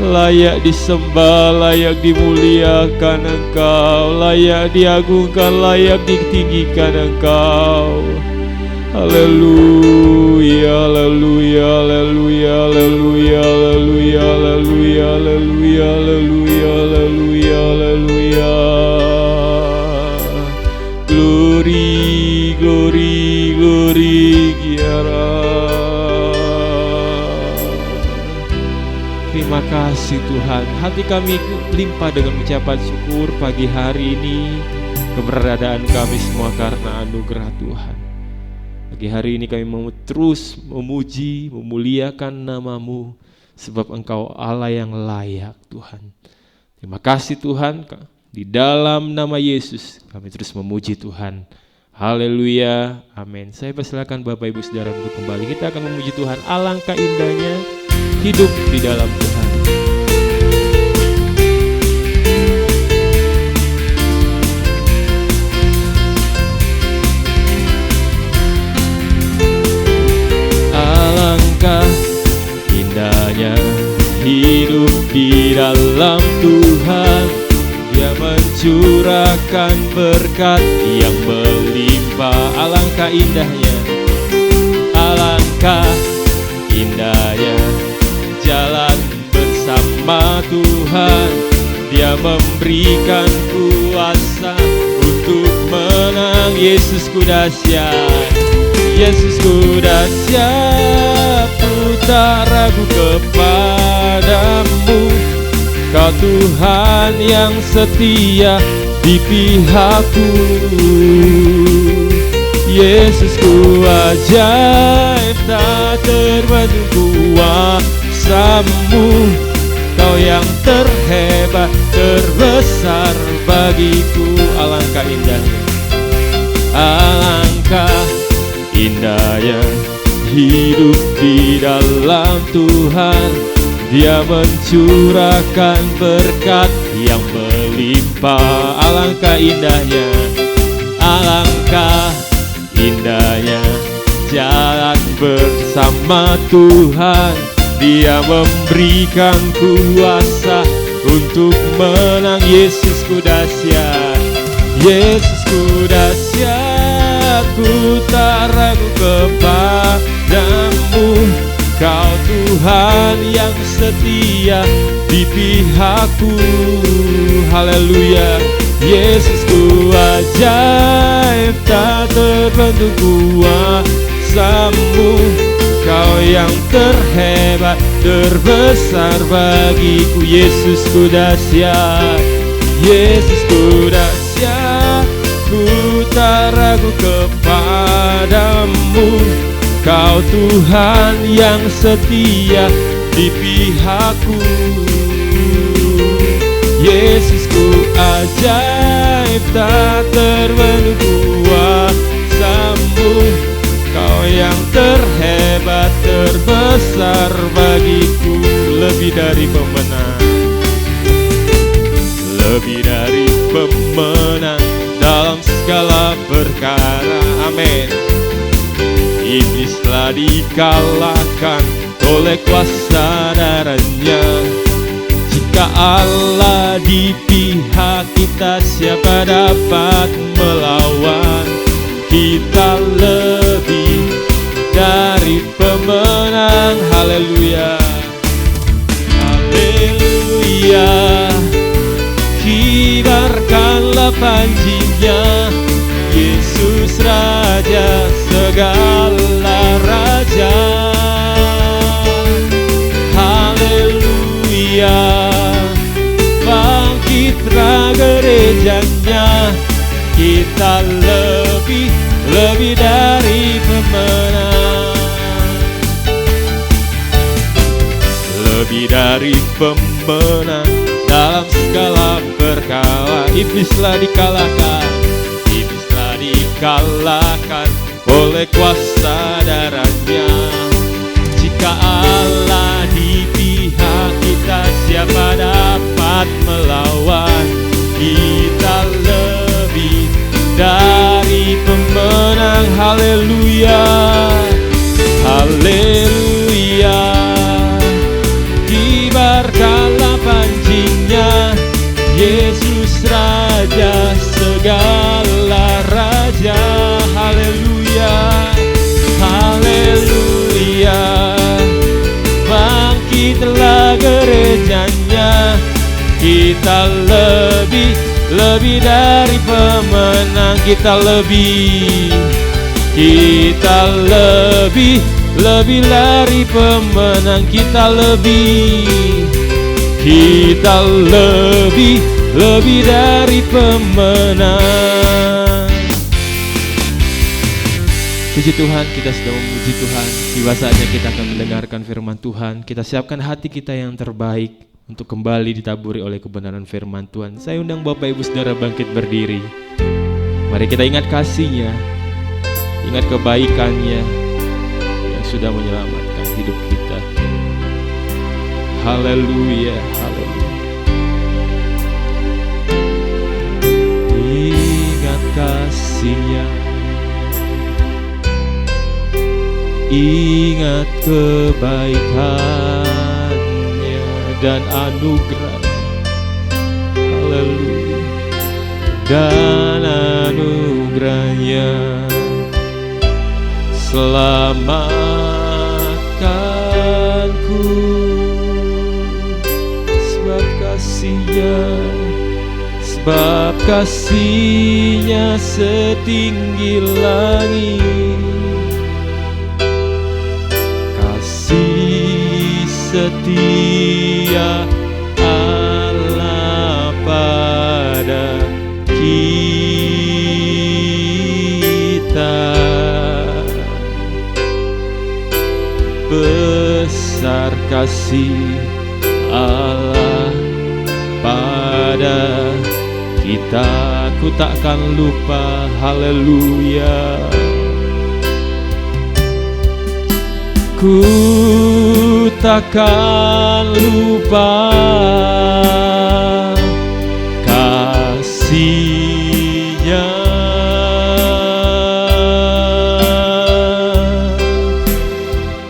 layak disembah, layak dimuliakan Engkau, layak diagungkan, layak ditinggikan Engkau. Haleluya, haleluya, haleluya, haleluya, haleluya, haleluya, haleluya, haleluya, haleluya, haleluya. Glory, glory, glory, Giara. Terima kasih Tuhan, hati kami limpah dengan ucapan syukur pagi hari ini. Keberadaan kami semua karena anugerah Tuhan. Pagi hari ini kami mau terus memuji, memuliakan nama-Mu, sebab Engkau Allah yang layak Tuhan. Terima kasih Tuhan, di dalam nama Yesus kami terus memuji Tuhan. Haleluya, amin. Saya persilakan Bapak Ibu Saudara untuk kembali. Kita akan memuji Tuhan. Alangkah indahnya hidup di dalam Tuhan. Alangkah indahnya hidup di dalam Tuhan. Dia mencurahkan berkat yang melimpah. Alangkah indahnya, alangkah indahnya jalan bersama Tuhan. Dia memberikan kuasa untuk menang. Yesusku dahsyat, Yesusku dahsyat, ku tak ragu kepadamu. Kau Tuhan yang setia di pihakku. Yesusku ajaib, tak terbanding kuasa-Mu. Kau yang terhebat, terbesar bagiku. Alangkah indahnya, alangkah indahnya hidup di dalam Tuhan. Dia mencurahkan berkat yang melimpah. Alangkah indahnya, alangkah indahnya jalan bersama Tuhan. Dia memberikan kuasa untuk menang. Yesusku dahsyat, Yesusku dahsyat, ku tak ragu kepadamu. Kau Tuhan yang setia di pihakku. Haleluya, Yesusku ajaib, tak terbanding kuasa-Mu. Kau yang terhebat, terbesar bagiku. Yesusku dahsyat, Yesusku dahsyat, ku tak ragu kepadamu. Kau Tuhan yang setia di pihakku. Yesusku ajaib, tak terbanding kuasa-Mu. Kau yang terhebat, terbesar bagiku. Lebih dari pemenang, lebih dari pemenang dalam segala perkara. Amin. Iblis telah dikalahkan oleh kuasa darahnya. Jika Allah di pihak kita, siapa dapat melawan? Kita lebih dari pemenang. Haleluya, haleluya. Kibarkanlah panjinya, Yesus Raja segala raja. Haleluya, bangkitlah gerejanya. Kita lebih dari pemenang. Lebih dari pemenang dalam segala perkara. Iblislah dikalahkan, iblislah dikalahkan oleh kuasa darahnya. Jika Allah di pihak kita, siapa dapat melawan? Kita lebih dari pemenang. Haleluya, haleluya. Kibarkan kesaksiannya. Kita lebih dari pemenang. Kita lebih dari pemenang. Kita lebih dari pemenang. Puji Tuhan, kita sedang memuji Tuhan. Tiba saatnya kita akan mendengarkan firman Tuhan. Kita siapkan hati kita yang terbaik untuk kembali ditaburi oleh kebenaran firman Tuhan. Saya undang Bapak Ibu Saudara bangkit berdiri. Mari kita ingat kasih-Nya, ingat kebaikan-Nya yang sudah menyelamatkan hidup kita. Haleluya, haleluya. Ingat kasih-Nya, ingat kebaikan-Nya dan anugerah. Haleluya. Dan anugerah-Nya selamatkanku. Sebab kasih-Nya setinggi langit. Setia Allah pada kita. Besar kasih Allah pada kita, ku takkan lupa. Haleluya. Ku takkan lupa kasih-Nya.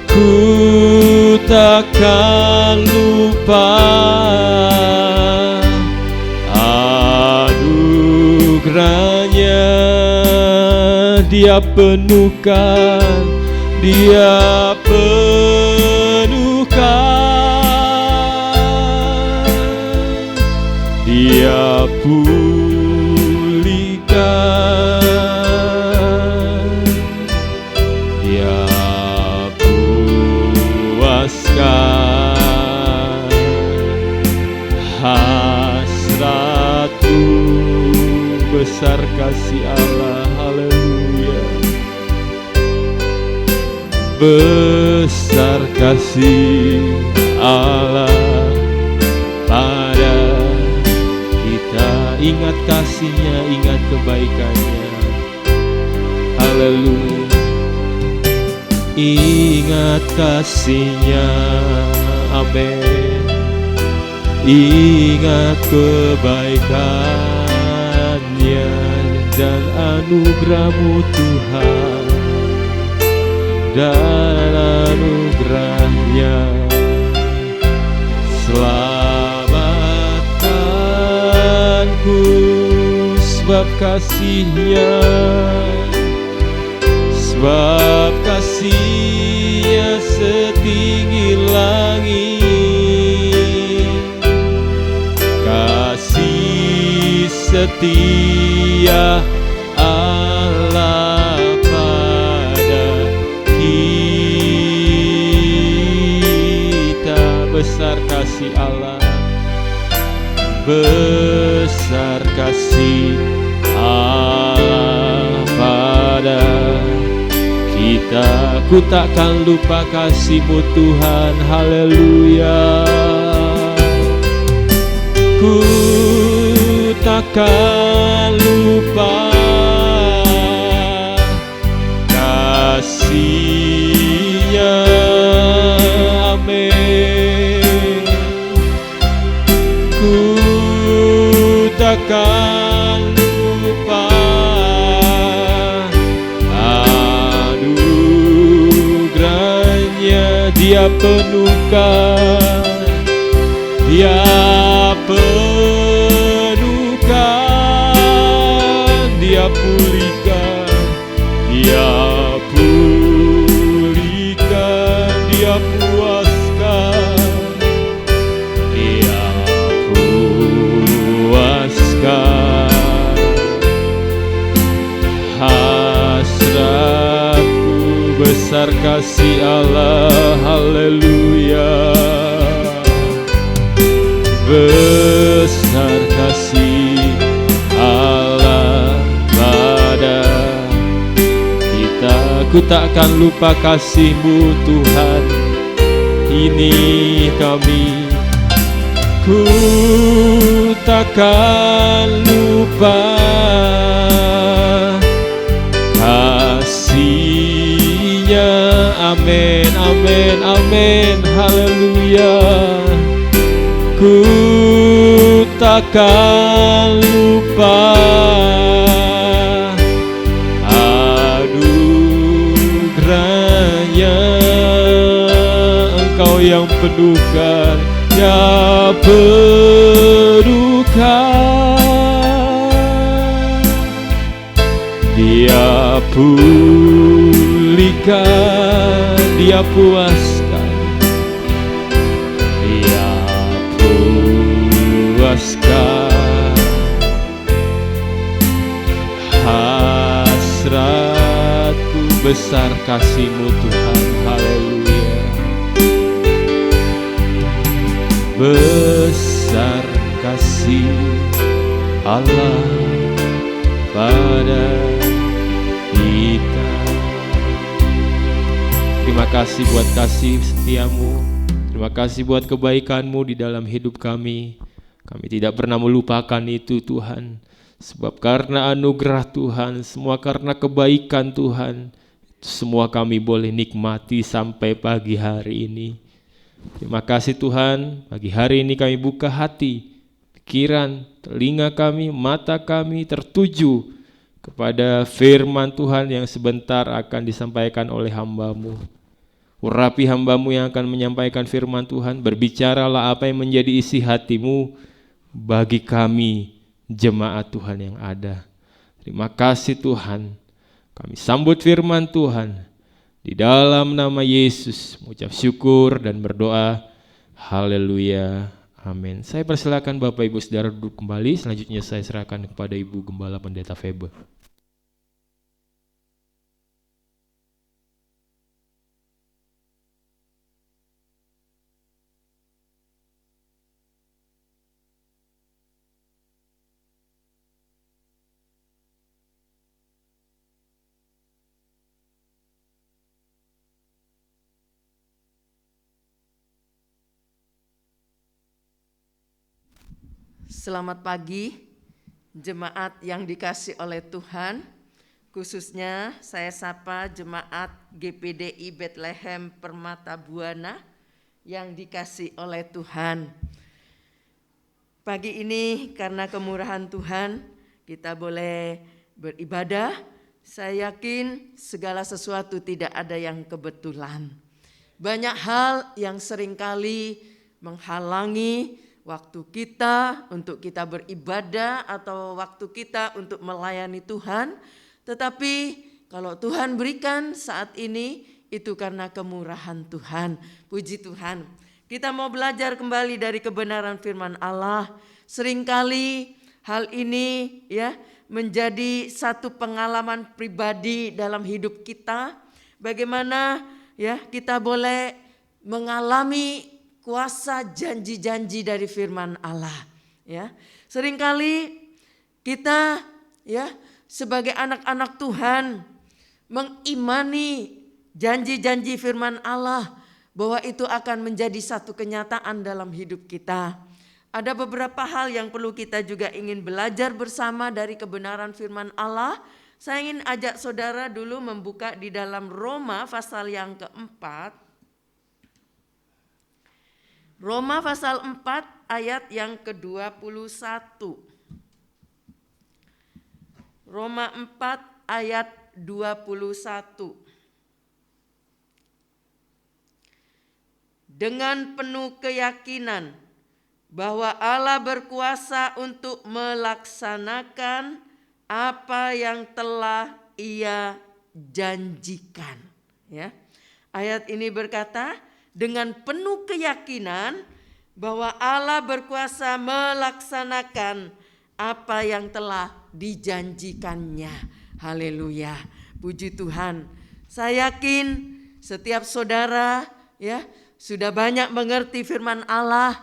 Ku takkan lupa anugerah-Nya. Dia penuhkan, Dia penuhkan, Dia pulihkan, Dia puaskan hasratku. Besar kasih Allah, haleluya. Besar kasih Allah pada kita. Ingat kasih-Nya, ingat kebaikan-Nya. Haleluya. Ingat kasih-Nya, amin. Ingat kebaikan-Nya dan anugerah-Mu Tuhan. Dan anugerah-Nya selamatkanku. Sebab kasih-Nya setinggi langit. Kasih setia Allah pada kita. Besar kasih Allah, besar kasih Allah pada kita. Ku takkan lupa kasih-Mu Tuhan, haleluya. Ku takkan lupa kasih-Nya, amin. Ku takkan lupa anugerah-Nya. Dia penuhkan, Dia penuhkan, Dia pulihkan, Dia pulihkan, Dia puaskan, Dia kasih Allah, haleluya. Besar kasih Allah pada kita. Ku takkan lupa kasih-Mu Tuhan, ini kami. Ku takkan lupa kasih-Nya. Amin, amin, amin, haleluya. Ku takkan lupa anugerah-Nya. Engkau yang penuh karya, penuhkan. Dia pulihkan, Dia puaskan, Dia puaskan hasratku. Besar kasih-Mu Tuhan, haleluya. Besar kasih Allah pada kita. Terima kasih buat kasih setia-Mu. Terima kasih buat kebaikan-Mu di dalam hidup kami. Kami tidak pernah melupakan itu Tuhan. Sebab karena anugerah Tuhan, semua karena kebaikan Tuhan, semua kami boleh nikmati sampai pagi hari ini. Terima kasih Tuhan, pagi hari ini kami buka hati, pikiran, telinga kami, mata kami tertuju kepada firman Tuhan yang sebentar akan disampaikan oleh hamba-Mu. Urapi hamba-Mu yang akan menyampaikan firman Tuhan, berbicaralah apa yang menjadi isi hati-Mu bagi kami, jemaat Tuhan yang ada. Terima kasih Tuhan, kami sambut firman Tuhan. Di dalam nama Yesus mengucap syukur dan berdoa. Haleluya. Amin. Saya persilakan Bapak Ibu Saudara duduk kembali. Selanjutnya saya serahkan kepada Ibu Gembala Pendeta Febe. Selamat pagi, jemaat yang dikasih oleh Tuhan. Khususnya saya sapa jemaat GPDI Bethlehem Permata Buana yang dikasih oleh Tuhan. Pagi ini karena kemurahan Tuhan kita boleh beribadah. Saya yakin segala sesuatu tidak ada yang kebetulan. Banyak hal yang seringkali menghalangi waktu kita untuk kita beribadah atau waktu kita untuk melayani Tuhan. Tetapi kalau Tuhan berikan saat ini itu karena kemurahan Tuhan. Puji Tuhan. Kita mau belajar kembali dari kebenaran firman Allah. Seringkali hal ini ya menjadi satu pengalaman pribadi dalam hidup kita. Bagaimana ya kita boleh mengalami kuasa janji-janji dari firman Allah ya. Seringkali kita ya sebagai anak-anak Tuhan mengimani janji-janji firman Allah bahwa itu akan menjadi satu kenyataan dalam hidup kita. Ada beberapa hal yang perlu kita juga ingin belajar bersama dari kebenaran firman Allah. Saya ingin ajak saudara dulu membuka di dalam Roma pasal yang keempat. Roma pasal 4 ayat yang ke-21. Roma 4 ayat 21. Dengan penuh keyakinan bahwa Allah berkuasa untuk melaksanakan apa yang telah Ia janjikan. Ya. Ayat ini berkata, dengan penuh keyakinan bahwa Allah berkuasa melaksanakan apa yang telah dijanjikannya. Haleluya. Puji Tuhan. Saya yakin setiap saudara ya sudah banyak mengerti firman Allah,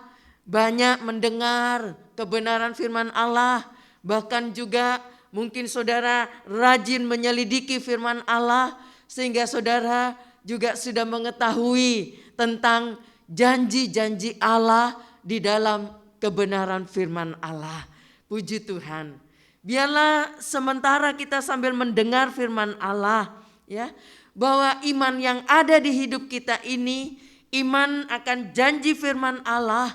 banyak mendengar kebenaran firman Allah, bahkan juga mungkin saudara rajin menyelidiki firman Allah sehingga saudara juga sudah mengetahui tentang janji-janji Allah di dalam kebenaran firman Allah. Puji Tuhan. Biarlah sementara kita sambil mendengar firman Allah ya, bahwa iman yang ada di hidup kita ini, iman akan janji firman Allah,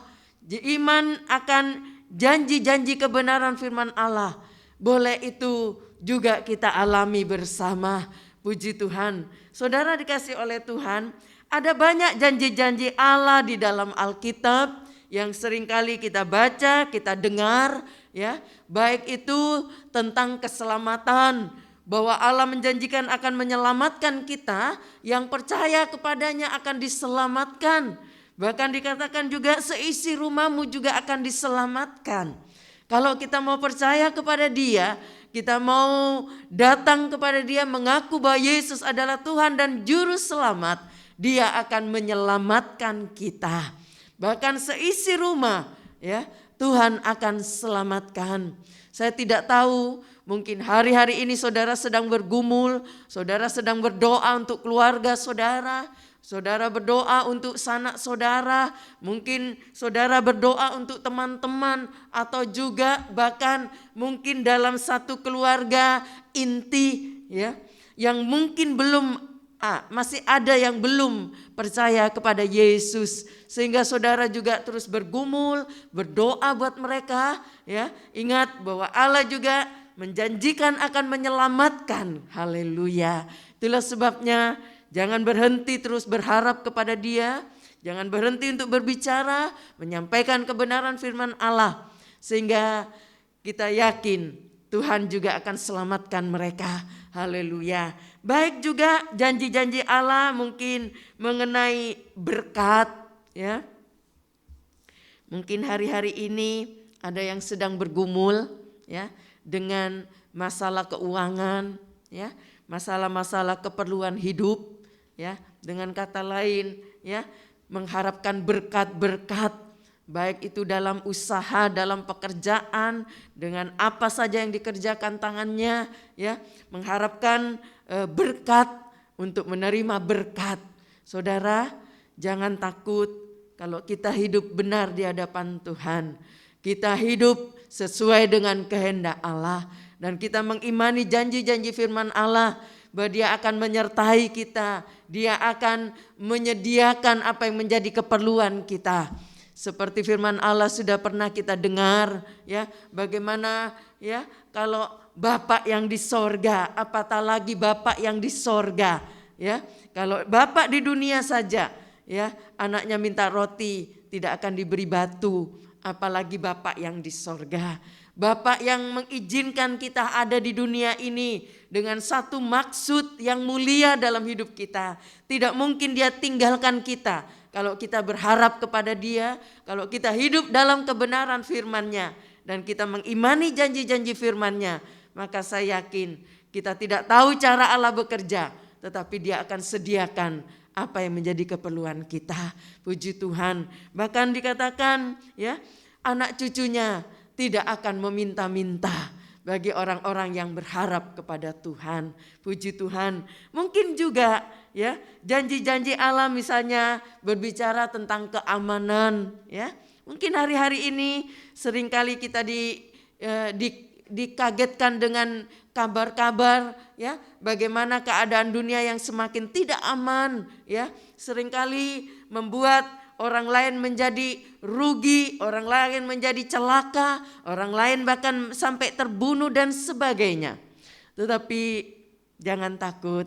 iman akan janji-janji kebenaran firman Allah, boleh itu juga kita alami bersama. Puji Tuhan. Saudara dikasih oleh Tuhan, ada banyak janji-janji Allah di dalam Alkitab yang seringkali kita baca, kita dengar ya, baik itu tentang keselamatan, bahwa Allah menjanjikan akan menyelamatkan kita, yang percaya kepadanya akan diselamatkan. Bahkan dikatakan juga seisi rumahmu juga akan diselamatkan. Kalau kita mau percaya kepada Dia, kita mau datang kepada Dia, mengaku bahwa Yesus adalah Tuhan dan Juru Selamat, Dia akan menyelamatkan kita. Bahkan seisi rumah ya, Tuhan akan selamatkan. Saya tidak tahu, mungkin hari-hari ini saudara sedang bergumul, saudara sedang berdoa untuk keluarga saudara, saudara berdoa untuk sanak saudara, mungkin saudara berdoa untuk teman-teman, atau juga bahkan mungkin dalam satu keluarga inti ya, yang mungkin belum masih ada yang belum percaya kepada Yesus, sehingga saudara juga terus bergumul, berdoa buat mereka ya. Ingat bahwa Allah juga menjanjikan akan menyelamatkan. Haleluya. Itulah sebabnya jangan berhenti terus berharap kepada Dia, jangan berhenti untuk berbicara, menyampaikan kebenaran firman Allah, sehingga kita yakin Tuhan juga akan selamatkan mereka. Haleluya. Baik juga janji-janji Allah mungkin mengenai berkat ya. Mungkin hari-hari ini ada yang sedang bergumul ya dengan masalah keuangan ya, masalah-masalah keperluan hidup ya. Dengan kata lain ya, mengharapkan berkat-berkat, baik itu dalam usaha, dalam pekerjaan, dengan apa saja yang dikerjakan tangannya ya, mengharapkan berkat, untuk menerima berkat. Saudara, jangan takut kalau kita hidup benar di hadapan Tuhan. Kita hidup sesuai dengan kehendak Allah, dan kita mengimani janji-janji firman Allah bahwa Dia akan menyertai kita, Dia akan menyediakan apa yang menjadi keperluan kita. Seperti firman Allah sudah pernah kita dengar ya, bagaimana ya kalau Bapak yang di sorga, apatah lagi Bapak yang di sorga ya. Kalau Bapak di dunia saja ya, anaknya minta roti tidak akan diberi batu, apalagi Bapak yang di sorga. Bapak yang mengizinkan kita ada di dunia ini dengan satu maksud yang mulia dalam hidup kita. Tidak mungkin Dia tinggalkan kita kalau kita berharap kepada Dia, kalau kita hidup dalam kebenaran firman-Nya dan kita mengimani janji-janji firman-Nya, maka saya yakin kita tidak tahu cara Allah bekerja, tetapi Dia akan sediakan apa yang menjadi keperluan kita. Puji Tuhan. Bahkan dikatakan ya, anak cucunya tidak akan meminta-minta bagi orang-orang yang berharap kepada Tuhan. Puji Tuhan. Mungkin juga ya, janji-janji Allah misalnya berbicara tentang keamanan ya. Mungkin hari-hari ini seringkali kita dikagetkan dengan kabar-kabar ya, bagaimana keadaan dunia yang semakin tidak aman ya, seringkali membuat orang lain menjadi rugi, orang lain menjadi celaka, orang lain bahkan sampai terbunuh dan sebagainya. Tetapi jangan takut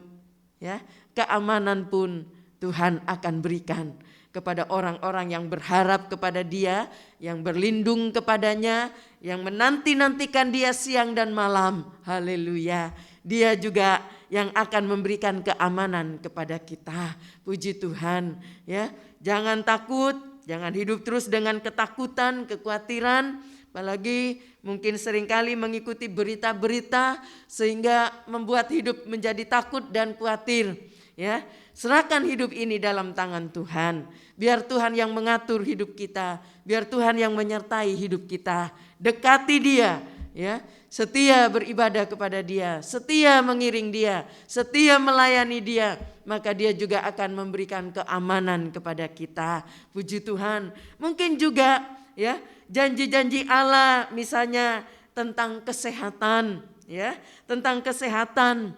ya, keamanan pun Tuhan akan berikan kepada orang-orang yang berharap kepada Dia, yang berlindung kepadanya, yang menanti-nantikan Dia siang dan malam. Haleluya. Dia juga yang akan memberikan keamanan kepada kita. Puji Tuhan ya. Jangan takut, jangan hidup terus dengan ketakutan, kekhawatiran, apalagi mungkin seringkali mengikuti berita-berita sehingga membuat hidup menjadi takut dan khawatir. Ya, serahkan hidup ini dalam tangan Tuhan. Biar Tuhan yang mengatur hidup kita, biar Tuhan yang menyertai hidup kita. Dekati Dia, ya. Setia beribadah kepada Dia, setia mengiring Dia, setia melayani Dia, maka Dia juga akan memberikan keamanan kepada kita. Puji Tuhan. Mungkin juga ya, janji-janji Allah misalnya tentang kesehatan, ya, tentang kesehatan.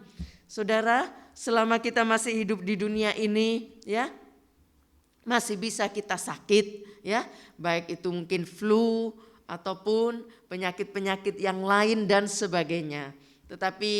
Saudara, selama kita masih hidup di dunia ini, ya, masih bisa kita sakit, ya, baik itu mungkin flu ataupun penyakit-penyakit yang lain dan sebagainya. Tetapi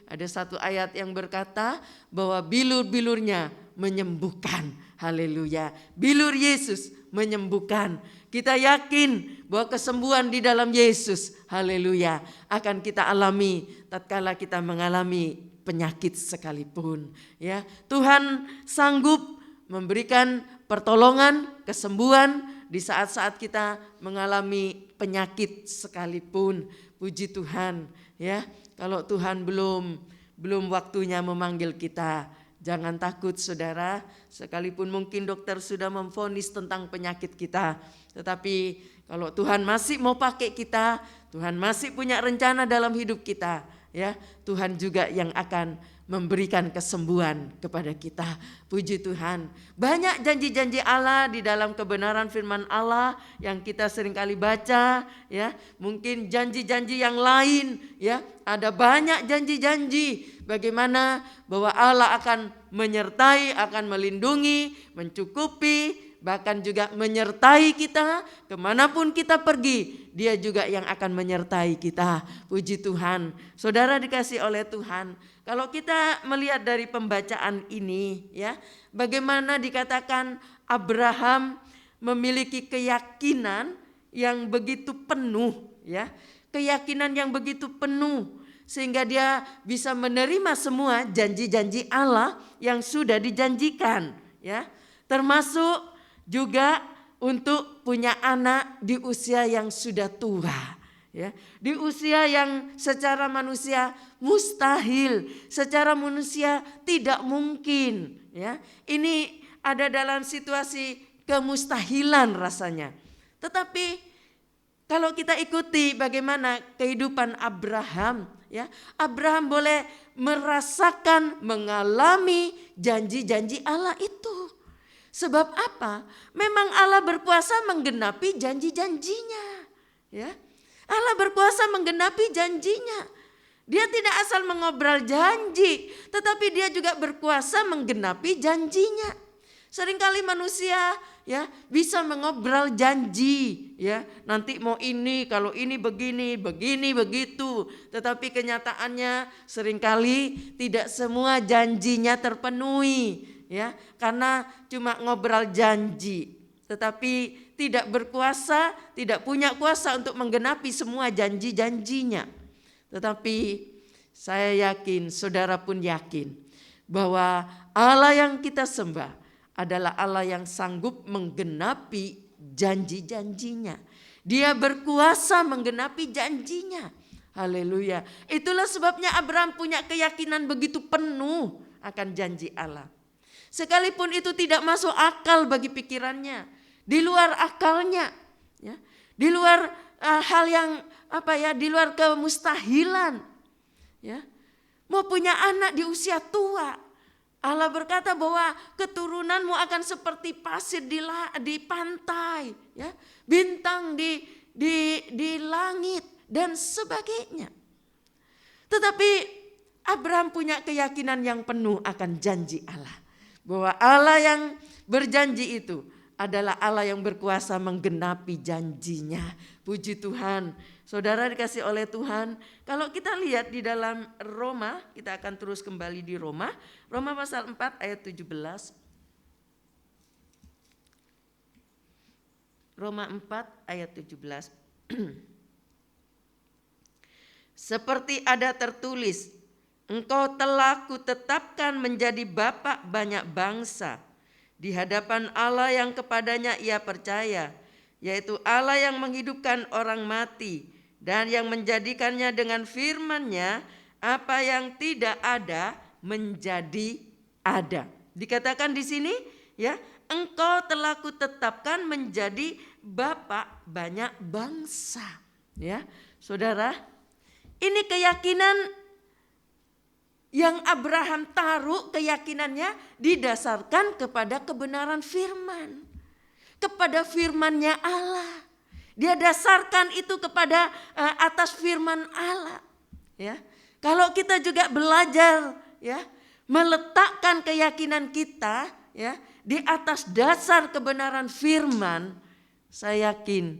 ada satu ayat yang berkata bahwa bilur-bilurnya menyembuhkan. Haleluya. Bilur Yesus menyembuhkan. Kita yakin bahwa kesembuhan di dalam Yesus, haleluya, akan kita alami tatkala kita mengalami penyakit sekalipun. Ya, Tuhan sanggup memberikan pertolongan, kesembuhan di saat-saat kita mengalami penyakit sekalipun. Puji Tuhan, ya. Kalau Tuhan belum waktunya memanggil kita, jangan takut saudara. Sekalipun mungkin dokter sudah memvonis tentang penyakit kita, tetapi kalau Tuhan masih mau pakai kita, Tuhan masih punya rencana dalam hidup kita, ya. Tuhan juga yang akan memberikan kesembuhan kepada kita. Puji Tuhan. Banyak janji-janji Allah di dalam kebenaran firman Allah yang kita seringkali baca, ya. Mungkin janji-janji yang lain, ya. Ada banyak janji-janji bagaimana bahwa Allah akan menyertai, akan melindungi, mencukupi, bahkan juga menyertai kita kemanapun kita pergi. Dia juga yang akan menyertai kita. Puji Tuhan. Saudara dikasih oleh Tuhan, kalau kita melihat dari pembacaan ini, ya, bagaimana dikatakan Abraham memiliki keyakinan yang begitu penuh, ya, keyakinan yang begitu penuh sehingga dia bisa menerima semua janji-janji Allah yang sudah dijanjikan, ya, termasuk juga untuk punya anak di usia yang sudah tua. Ya, di usia yang secara manusia mustahil, secara manusia tidak mungkin, ya. Ini ada dalam situasi kemustahilan rasanya. Tetapi kalau kita ikuti bagaimana kehidupan Abraham, ya, Abraham boleh merasakan, mengalami janji-janji Allah itu. Sebab apa? Memang Allah berkuasa menggenapi janji-janjinya, ya. Allah berkuasa menggenapi janjinya. Dia tidak asal mengobrol janji, tetapi dia juga berkuasa menggenapi janjinya. Seringkali manusia, ya, bisa mengobrol janji, ya. Nanti mau ini, kalau ini begini, begini, begitu. Tetapi kenyataannya seringkali tidak semua janjinya terpenuhi, ya. Karena cuma ngobrol janji, tetapi tidak berkuasa, tidak punya kuasa untuk menggenapi semua janji-janjinya. Tetapi saya yakin, saudara pun yakin, bahwa Allah yang kita sembah adalah Allah yang sanggup menggenapi janji-janjinya. Dia berkuasa menggenapi janjinya. Haleluya. Itulah sebabnya Abraham punya keyakinan begitu penuh akan janji Allah. Sekalipun itu tidak masuk akal bagi pikirannya, di luar akalnya, ya, di luar hal yang di luar kemustahilan, ya. Mau punya anak di usia tua, Allah berkata bahwa keturunanmu akan seperti pasir di pantai, ya, bintang di langit dan sebagainya. Tetapi Abraham punya keyakinan yang penuh akan janji Allah, bahwa Allah yang berjanji itu adalah Allah yang berkuasa menggenapi janjinya. Puji Tuhan. Saudara dikasih oleh Tuhan, kalau kita lihat di dalam Roma, kita akan terus kembali di Roma pasal 4 ayat 17. Roma 4 ayat 17. Seperti ada tertulis, engkau telah kutetapkan menjadi bapa banyak bangsa di hadapan Allah yang kepadanya ia percaya, yaitu Allah yang menghidupkan orang mati dan yang menjadikannya dengan firman-Nya apa yang tidak ada menjadi ada. Dikatakan di sini ya, engkau telah kutetapkan menjadi bapa banyak bangsa. Ya, saudara, ini keyakinan yang Abraham taruh, keyakinannya didasarkan kepada kebenaran firman. Kepada firman-Nya Allah. Dia dasarkan itu kepada atas firman Allah. Ya. Kalau kita juga belajar ya, meletakkan keyakinan kita ya di atas dasar kebenaran firman, saya yakin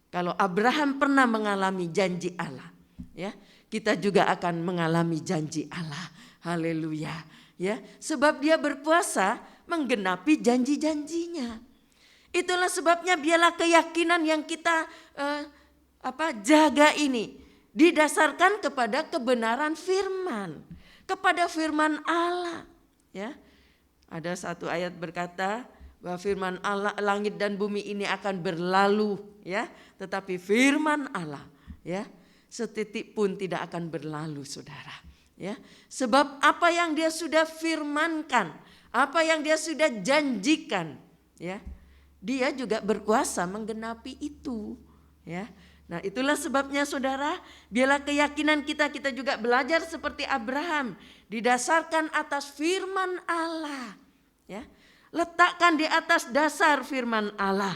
kalau Abraham pernah mengalami janji Allah, ya, kita juga akan mengalami janji Allah. Haleluya. Ya, sebab dia berpuasa menggenapi janji-janjinya. Itulah sebabnya biarlah keyakinan yang kita jaga ini didasarkan kepada kebenaran firman, kepada firman Allah. Ya, ada satu ayat berkata bahwa firman Allah, langit dan bumi ini akan berlalu, ya, tetapi firman Allah, ya, setitik pun tidak akan berlalu, saudara. Ya, sebab apa yang dia sudah firmankan, apa yang dia sudah janjikan, ya, dia juga berkuasa menggenapi itu, ya. Nah, itulah sebabnya saudara, biarlah keyakinan kita juga belajar seperti Abraham, didasarkan atas firman Allah, ya. Letakkan di atas dasar firman Allah.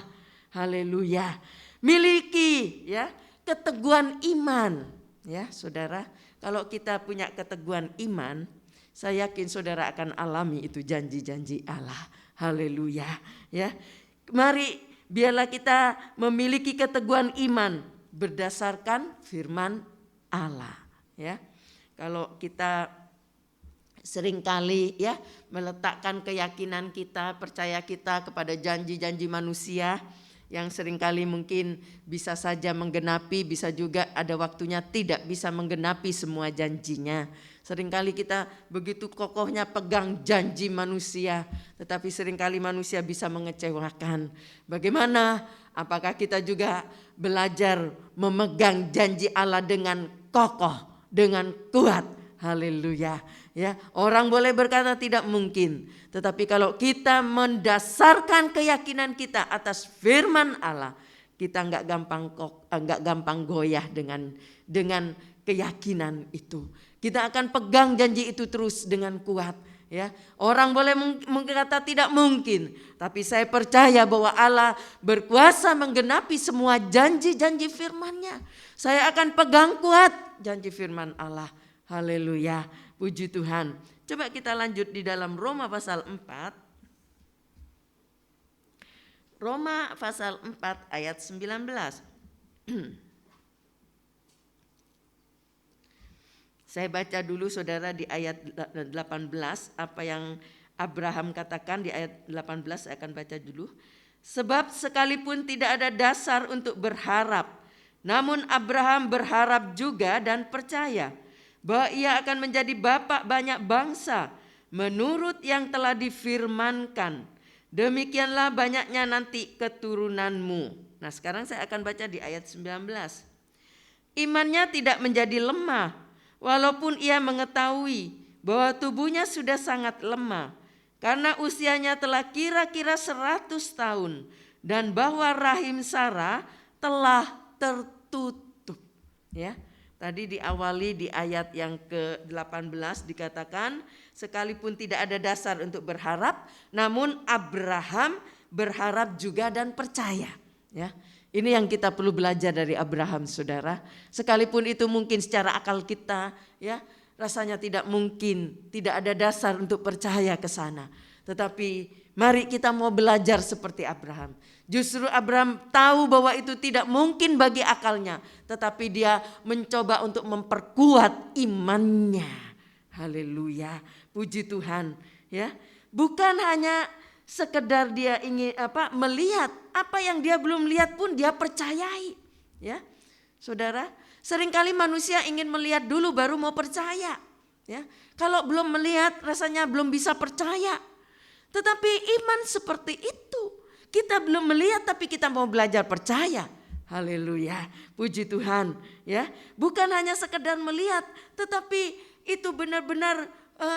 Haleluya. Miliki ya keteguhan iman, ya, saudara. Kalau kita punya keteguhan iman, saya yakin saudara akan alami itu janji-janji Allah. Haleluya, ya. Mari biarlah kita memiliki keteguhan iman berdasarkan firman Allah, ya. Kalau kita seringkali ya meletakkan keyakinan kita, percaya kita kepada janji-janji manusia yang seringkali mungkin bisa saja menggenapi, bisa juga ada waktunya tidak bisa menggenapi semua janjinya. Seringkali kita begitu kokohnya pegang janji manusia, tetapi seringkali manusia bisa mengecewakan. Bagaimana? Apakah kita juga belajar memegang janji Allah dengan kokoh, dengan kuat? Haleluya. Ya, orang boleh berkata tidak mungkin, tetapi kalau kita mendasarkan keyakinan kita atas firman Allah, kita enggak gampang goyah dengan keyakinan itu. Kita akan pegang janji itu terus dengan kuat, ya. Orang boleh berkata tidak mungkin, tapi saya percaya bahwa Allah berkuasa menggenapi semua janji-janji firman-Nya. Saya akan pegang kuat janji firman Allah. Haleluya, puji Tuhan. Coba kita lanjut di dalam Roma pasal 4. Roma pasal 4 ayat 19. Saya baca dulu saudara di ayat 18 apa yang Abraham katakan di ayat 18, saya akan baca dulu. Sebab sekalipun tidak ada dasar untuk berharap, namun Abraham berharap juga dan percaya bahwa ia akan menjadi bapa banyak bangsa menurut yang telah difirmankan. Demikianlah banyaknya nanti keturunanmu. Nah, sekarang saya akan baca di ayat 19. Imannya tidak menjadi lemah walaupun ia mengetahui bahwa tubuhnya sudah sangat lemah karena usianya telah kira-kira 100 tahun dan bahwa rahim Sarah telah tertutup. Ya. Tadi diawali di ayat yang ke-18 dikatakan sekalipun tidak ada dasar untuk berharap, namun Abraham berharap juga dan percaya. Ya, ini yang kita perlu belajar dari Abraham, saudara. Sekalipun itu mungkin secara akal kita, ya, rasanya tidak mungkin, tidak ada dasar untuk percaya ke sana. Tetapi mari kita mau belajar seperti Abraham. Justru Abraham tahu bahwa itu tidak mungkin bagi akalnya, tetapi dia mencoba untuk memperkuat imannya. Haleluya, puji Tuhan. Ya, bukan hanya sekedar dia ingin melihat apa yang dia belum lihat pun dia percayai. Ya, saudara, seringkali manusia ingin melihat dulu baru mau percaya. Ya, kalau belum melihat rasanya belum bisa percaya. Tetapi iman seperti itu. Kita belum melihat tapi kita mau belajar percaya. Haleluya, puji Tuhan. Ya, bukan hanya sekedar melihat, tetapi itu benar-benar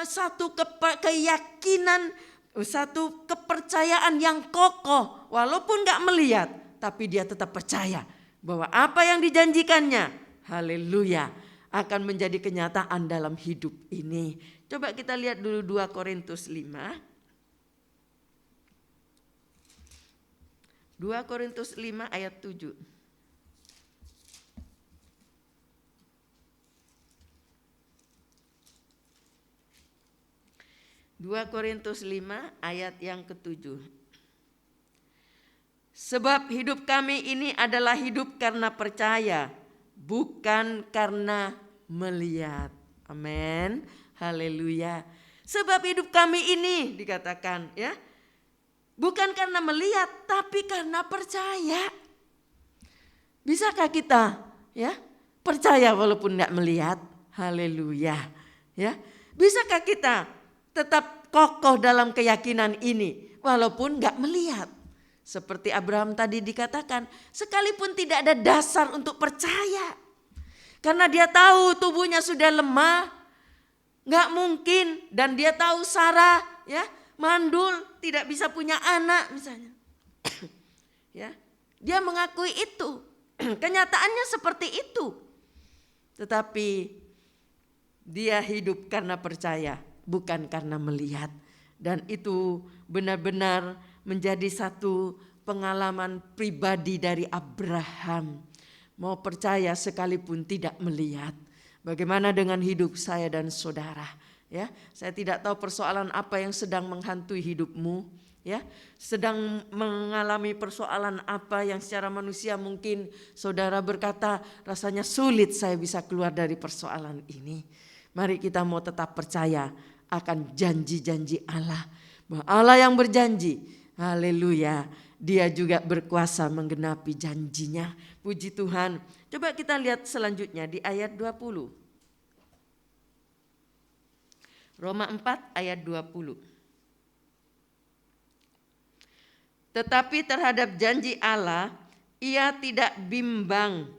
satu keyakinan, satu kepercayaan yang kokoh. Walaupun gak melihat, tapi dia tetap percaya bahwa apa yang dijanjikannya, haleluya, akan menjadi kenyataan dalam hidup ini. Coba kita lihat dulu 2 Korintus 5. 2 Korintus 5 ayat 7. 2 Korintus 5 ayat yang ke-7. Sebab hidup kami ini adalah hidup karena percaya, bukan karena melihat. Amin. Haleluya. Sebab hidup kami ini dikatakan ya, bukan karena melihat tapi karena percaya. Bisakah kita ya percaya walaupun enggak melihat? Haleluya. Ya. Bisakah kita tetap kokoh dalam keyakinan ini walaupun enggak melihat? Seperti Abraham tadi dikatakan, sekalipun tidak ada dasar untuk percaya. Karena dia tahu tubuhnya sudah lemah, enggak mungkin, dan dia tahu Sarah ya mandul, tidak bisa punya anak misalnya. Ya, dia mengakui itu. Kenyataannya seperti itu. Tetapi dia hidup karena percaya, bukan karena melihat. Dan itu benar-benar menjadi satu pengalaman pribadi dari Abraham. Mau percaya sekalipun tidak melihat. Bagaimana dengan hidup saya dan saudara? Ya, saya tidak tahu persoalan apa yang sedang menghantui hidupmu. Ya, sedang mengalami persoalan apa yang secara manusia mungkin saudara berkata rasanya sulit saya bisa keluar dari persoalan ini. Mari kita mau tetap percaya akan janji-janji Allah. Bahwa Allah yang berjanji, haleluya, dia juga berkuasa menggenapi janjinya. Puji Tuhan. Coba kita lihat selanjutnya di ayat 20. Roma 4 ayat 20. Tetapi terhadap janji Allah, ia tidak bimbang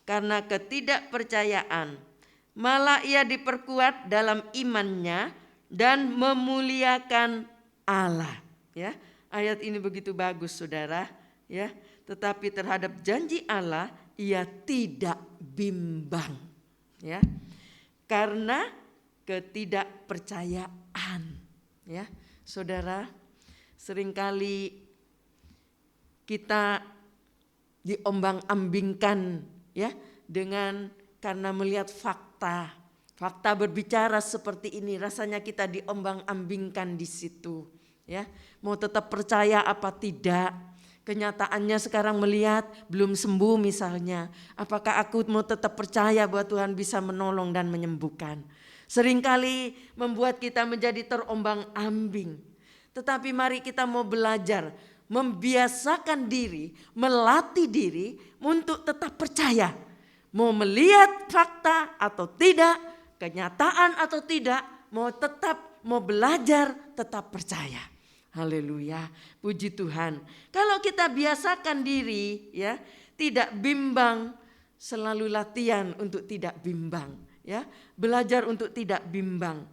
karena ketidakpercayaan. Malah ia diperkuat dalam imannya dan memuliakan Allah. Ya, ayat ini begitu bagus saudara. Ya, tetapi terhadap janji Allah, ia tidak bimbang. Ya, karena ketidakpercayaan. Ya, saudara, seringkali kita diombang-ambingkan ya dengan karena melihat fakta. Fakta berbicara seperti ini, rasanya kita diombang-ambingkan di situ. Ya, mau tetap percaya apa tidak? Kenyataannya sekarang melihat belum sembuh misalnya. Apakah aku mau tetap percaya bahwa Tuhan bisa menolong dan menyembuhkan? Seringkali membuat kita menjadi terombang-ambing. Tetapi mari kita mau belajar, membiasakan diri, melatih diri untuk tetap percaya. Mau melihat fakta atau tidak, kenyataan atau tidak, mau belajar tetap percaya. Haleluya, puji Tuhan. Kalau kita biasakan diri ya, tidak bimbang, selalu latihan untuk tidak bimbang ya, belajar untuk tidak bimbang.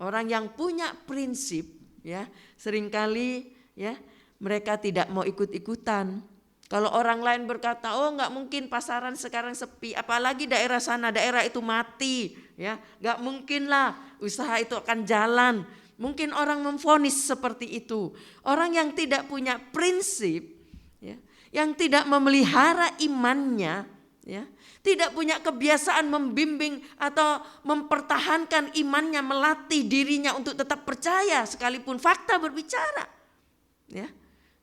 Orang yang punya prinsip ya, seringkali ya mereka tidak mau ikut-ikutan. Kalau orang lain berkata, oh enggak mungkin pasaran sekarang sepi, apalagi daerah sana, daerah itu mati, ya, enggak mungkin lah usaha itu akan jalan. Mungkin orang memvonis seperti itu. Orang yang tidak punya prinsip, ya, yang tidak memelihara imannya, ya, tidak punya kebiasaan membimbing atau mempertahankan imannya, melatih dirinya untuk tetap percaya sekalipun fakta berbicara, ya.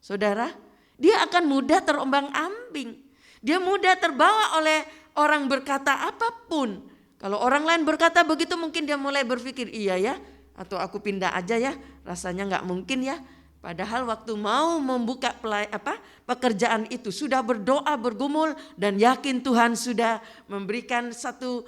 Saudara, dia akan mudah terombang-ambing. Dia mudah terbawa oleh orang berkata apapun. Kalau orang lain berkata begitu mungkin dia mulai berpikir iya ya, atau aku pindah aja ya, rasanya gak mungkin ya. Padahal waktu mau membuka pekerjaan itu sudah berdoa bergumul dan yakin Tuhan sudah memberikan satu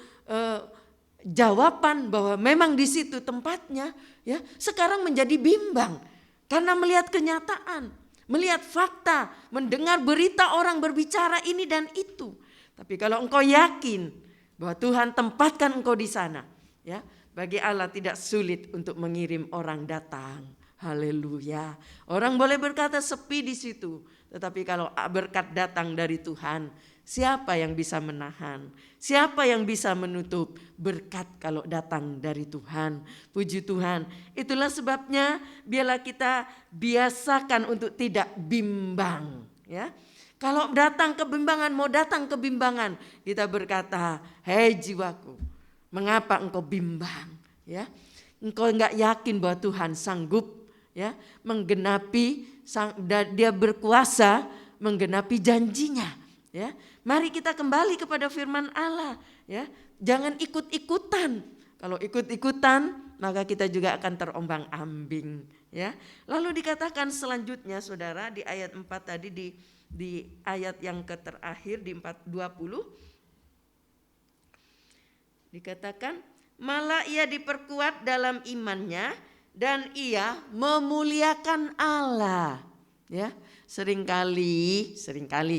jawaban bahwa memang di situ tempatnya, ya. Sekarang menjadi bimbang karena melihat kenyataan. Melihat fakta, mendengar berita orang berbicara ini dan itu. Tapi kalau engkau yakin bahwa Tuhan tempatkan engkau di sana, ya, Bagi Allah tidak sulit untuk mengirim orang datang. Haleluya. Orang boleh berkata sepi di situ, tetapi kalau berkat datang dari Tuhan, siapa yang bisa menahan? Siapa yang bisa menutup berkat kalau datang dari Tuhan? Puji Tuhan. Itulah sebabnya biarlah kita biasakan untuk tidak bimbang, ya. Kalau datang kebimbangan, mau datang kebimbangan, kita berkata, "Hei jiwaku, mengapa engkau bimbang?" Ya, engkau enggak yakin bahwa Tuhan sanggup, ya, menggenapi, dia berkuasa menggenapi janjinya, ya. Mari kita kembali kepada firman Allah, ya. Jangan ikut-ikutan. Kalau ikut-ikutan, maka kita juga akan terombang-ambing, ya. Lalu dikatakan selanjutnya, Saudara, di ayat 4 tadi, di ayat yang terakhir di 4:20 dikatakan, malah ia diperkuat dalam imannya dan ia memuliakan Allah. Ya, seringkali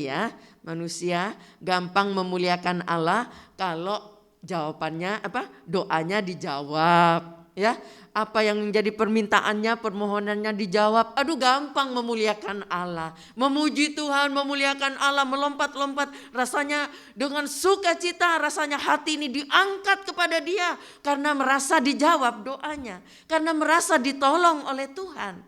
ya manusia gampang memuliakan Allah kalau jawabannya doanya dijawab, ya. Apa yang menjadi permintaannya, permohonannya dijawab. Aduh, gampang memuliakan Allah. Memuji Tuhan, memuliakan Allah, melompat-lompat. Rasanya dengan sukacita, rasanya hati ini diangkat kepada Dia. Karena merasa dijawab doanya. Karena merasa ditolong oleh Tuhan.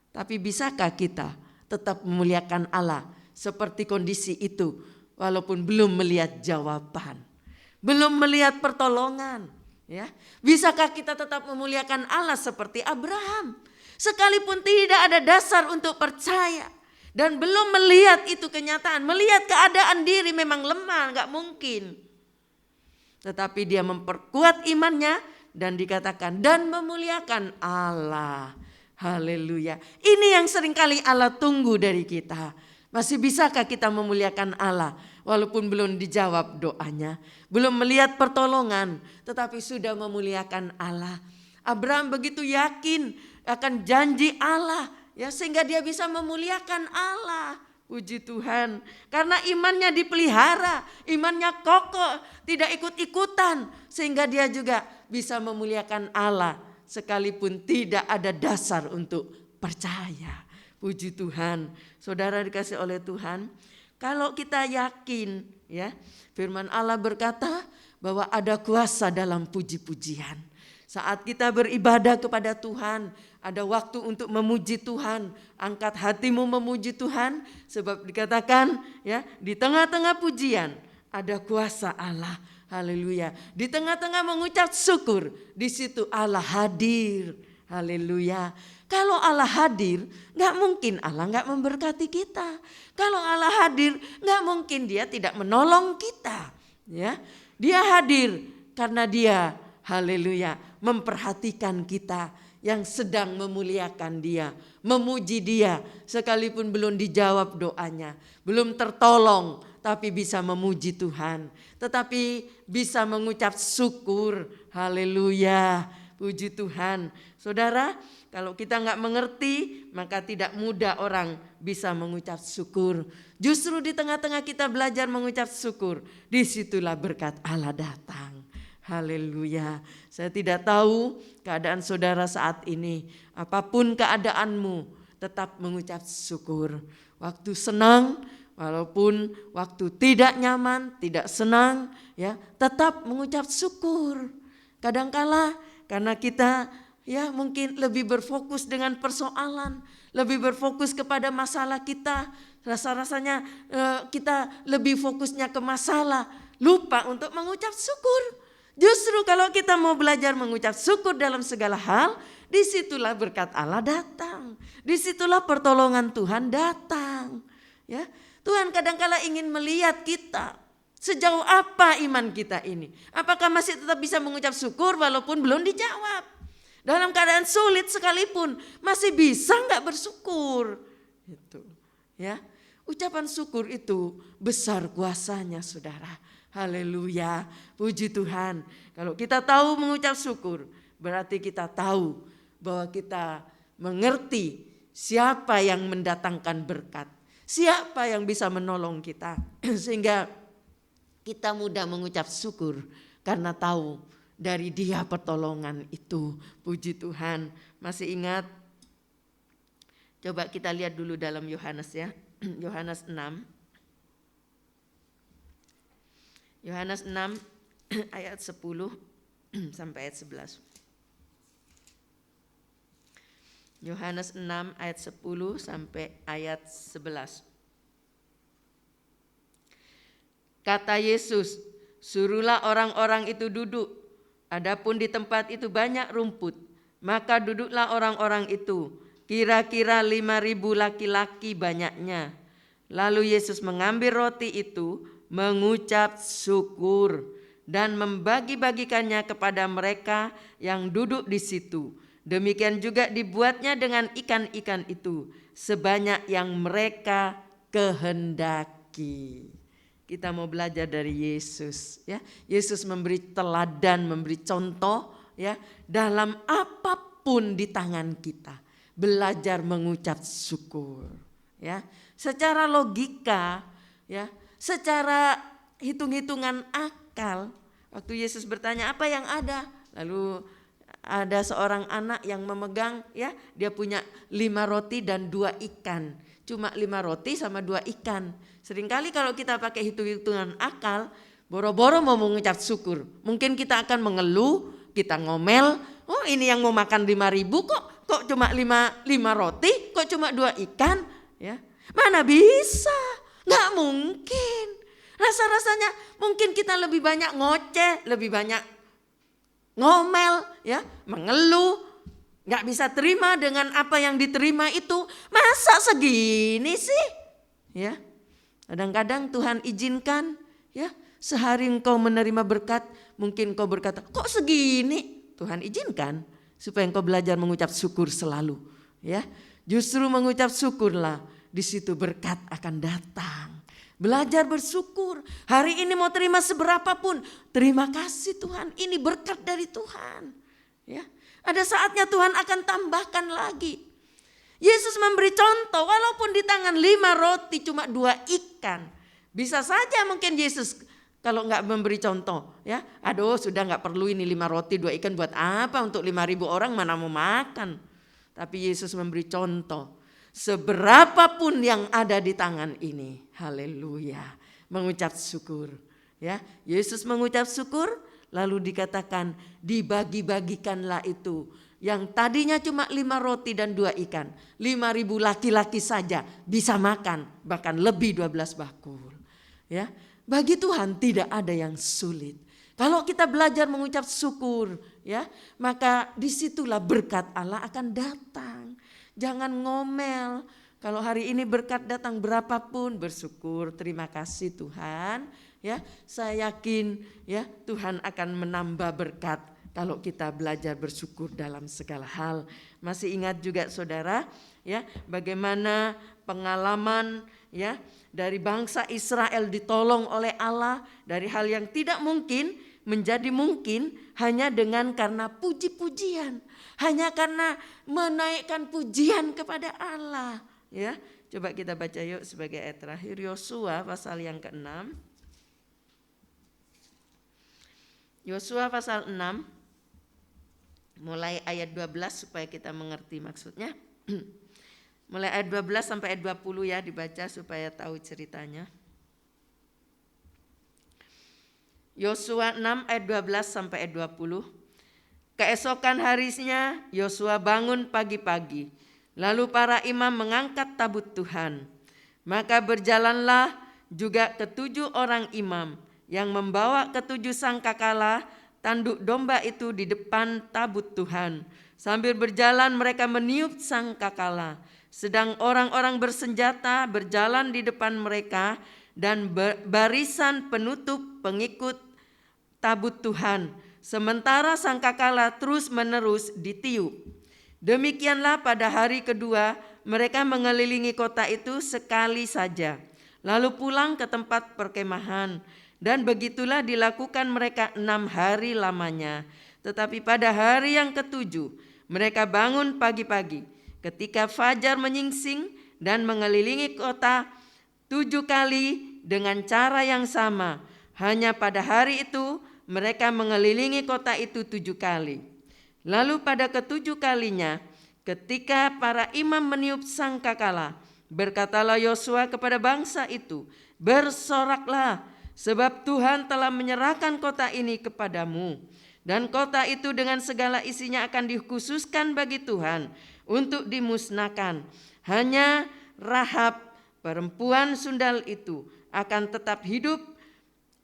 Tapi bisakah kita tetap memuliakan Allah seperti kondisi itu, walaupun belum melihat jawaban, belum melihat pertolongan? Ya, bisakah kita tetap memuliakan Allah seperti Abraham? Sekalipun tidak ada dasar untuk percaya dan belum melihat itu kenyataan, melihat keadaan diri memang lemah, gak mungkin. Tetapi dia memperkuat imannya dan dikatakan dan memuliakan Allah. Haleluya. Ini yang seringkali Allah tunggu dari kita. Masih bisakah kita memuliakan Allah walaupun belum dijawab doanya, belum melihat pertolongan, tetapi sudah memuliakan Allah. Abraham begitu yakin akan janji Allah, ya, sehingga dia bisa memuliakan Allah. Puji Tuhan, karena imannya dipelihara, imannya kokoh, tidak ikut-ikutan, sehingga dia juga bisa memuliakan Allah sekalipun tidak ada dasar untuk percaya. Puji Tuhan, saudara dikasih oleh Tuhan. Kalau kita yakin, ya, firman Allah berkata bahwa ada kuasa dalam puji-pujian. Saat kita beribadah kepada Tuhan, ada waktu untuk memuji Tuhan. Angkat hatimu memuji Tuhan, sebab dikatakan, ya, di tengah-tengah pujian ada kuasa Allah. Haleluya. Di tengah-tengah mengucap syukur, di situ Allah hadir. Haleluya. Kalau Allah hadir, gak mungkin Allah gak memberkati kita. Kalau Allah hadir, gak mungkin Dia tidak menolong kita. Ya, Dia hadir karena Dia, haleluya, memperhatikan kita yang sedang memuliakan Dia, memuji Dia, sekalipun belum dijawab doanya, belum tertolong, tapi bisa memuji Tuhan, tetapi bisa mengucap syukur. Haleluya, puji Tuhan. Saudara, kalau kita nggak mengerti, maka tidak mudah orang bisa mengucap syukur. Justru di tengah-tengah kita belajar mengucap syukur, disitulah berkat Allah datang. Haleluya. Saya tidak tahu keadaan saudara saat ini. Apapun keadaanmu, tetap mengucap syukur. Waktu senang, walaupun waktu tidak nyaman, tidak senang, ya, tetap mengucap syukur. Kadangkala karena kita, ya, mungkin lebih berfokus dengan persoalan, lebih berfokus kepada masalah kita. Rasa-rasanya kita lebih fokusnya ke masalah, lupa untuk mengucap syukur. Justru kalau kita mau belajar mengucap syukur dalam segala hal, disitulah berkat Allah datang. Disitulah pertolongan Tuhan datang. Ya, Tuhan kadangkala ingin melihat kita. Sejauh apa iman kita ini? Apakah masih tetap bisa mengucap syukur walaupun belum dijawab? Dalam keadaan sulit sekalipun masih bisa nggak bersyukur? Itu, ya, ucapan syukur itu besar kuasanya, saudara. Haleluya, puji Tuhan. Kalau kita tahu mengucap syukur, berarti kita tahu bahwa kita mengerti siapa yang mendatangkan berkat, siapa yang bisa menolong kita, sehingga kita mudah mengucap syukur karena tahu dari Dia pertolongan itu. Puji Tuhan. Masih ingat? Coba kita lihat dulu dalam Yohanes ya. Yohanes 6. Yohanes 6 ayat 10 sampai ayat 11. Yohanes 6 ayat 10 sampai ayat 11. Kata Yesus, suruhlah orang-orang itu duduk. Adapun di tempat itu banyak rumput, maka duduklah orang-orang itu. Kira-kira 5.000 laki-laki banyaknya. Lalu Yesus mengambil roti itu, mengucap syukur, dan membagi-bagikannya kepada mereka yang duduk di situ. Demikian juga dibuatnya dengan ikan-ikan itu, sebanyak yang mereka kehendaki. Kita mau belajar dari Yesus, ya. Yesus memberi teladan, memberi contoh, ya, dalam apapun di tangan kita. Belajar mengucap syukur, ya. Secara logika, ya, secara hitung-hitungan akal. Waktu Yesus bertanya, apa yang ada? Lalu ada seorang anak yang memegang, ya, dia punya 5 roti dan 2 ikan. Cuma 5 roti sama 2 ikan. Seringkali kalau kita pakai hitung-hitungan akal, boro-boro mau mengucap syukur. Mungkin kita akan mengeluh, kita ngomel, oh ini yang mau makan 5.000 kok cuma 5 roti, kok cuma 2 ikan, ya. Mana bisa? Nggak mungkin. Rasa-rasanya mungkin kita lebih banyak ngoceh, lebih banyak ngomel, ya, mengeluh, nggak bisa terima dengan apa yang diterima itu. Masa segini sih, ya? Kadang-kadang Tuhan izinkan, ya, sehari engkau menerima berkat, mungkin engkau berkata, kok segini? Tuhan izinkan supaya engkau belajar mengucap syukur selalu, ya. Justru mengucap syukurlah, di situ berkat akan datang. Belajar bersyukur. Hari ini mau terima seberapa pun, terima kasih Tuhan, ini berkat dari Tuhan. Ya, ada saatnya Tuhan akan tambahkan lagi. Yesus memberi contoh, walaupun di tangan 5 roti cuma 2 ikan. Bisa saja mungkin Yesus kalau nggak memberi contoh, ya, aduh sudah nggak perlu ini 5 roti 2 ikan buat apa, untuk 5.000 orang mana mau makan. Tapi Yesus memberi contoh. Seberapapun yang ada di tangan ini, haleluya, mengucap syukur, ya. Yesus mengucap syukur, lalu dikatakan dibagi-bagikanlah itu. Yang tadinya cuma 5 roti dan 2 ikan, 5.000 laki-laki saja bisa makan, bahkan lebih 12 bakul, ya. Bagi Tuhan tidak ada yang sulit. Kalau kita belajar mengucap syukur, ya, maka disitulah berkat Allah akan datang. Jangan ngomel. Kalau hari ini berkat datang berapapun, bersyukur, terima kasih Tuhan. Ya, saya yakin, ya, Tuhan akan menambah berkat kalau kita belajar bersyukur dalam segala hal. Masih ingat juga saudara, ya, bagaimana pengalaman, ya, dari bangsa Israel ditolong oleh Allah dari hal yang tidak mungkin menjadi mungkin hanya dengan karena puji-pujian. Hanya karena menaikkan pujian kepada Allah, ya. Coba kita baca yuk sebagai ayat terakhir, Yosua pasal yang ke-6. Yosua pasal 6 mulai ayat 12 supaya kita mengerti maksudnya. Mulai ayat 12 sampai ayat 20 ya, dibaca supaya tahu ceritanya. Yosua 6 ayat 12 sampai ayat 20. Keesokan harinya Yosua bangun pagi-pagi, lalu para imam mengangkat tabut Tuhan. Maka berjalanlah juga ke-7 orang imam yang membawa ke-7 sangkakala tanduk domba itu di depan tabut Tuhan. Sambil berjalan mereka meniup sangkakala, sedang orang-orang bersenjata berjalan di depan mereka dan barisan penutup pengikut tabut Tuhan. Sementara sangkakala terus-menerus ditiup. Demikianlah pada hari kedua mereka mengelilingi kota itu sekali saja, lalu pulang ke tempat perkemahan. Dan begitulah dilakukan mereka 6 hari lamanya. Tetapi pada hari yang ke-7 mereka bangun pagi-pagi ketika fajar menyingsing dan mengelilingi kota 7 kali dengan cara yang sama. Hanya pada hari itu mereka mengelilingi kota itu 7 kali. Lalu pada ke-7 kalinya, ketika para imam meniup sangkakala, berkatalah Yosua kepada bangsa itu, bersoraklah, sebab Tuhan telah menyerahkan kota ini kepadamu. Dan kota itu dengan segala isinya akan dikhususkan bagi Tuhan untuk dimusnahkan. Hanya Rahab, perempuan sundal itu, akan tetap hidup,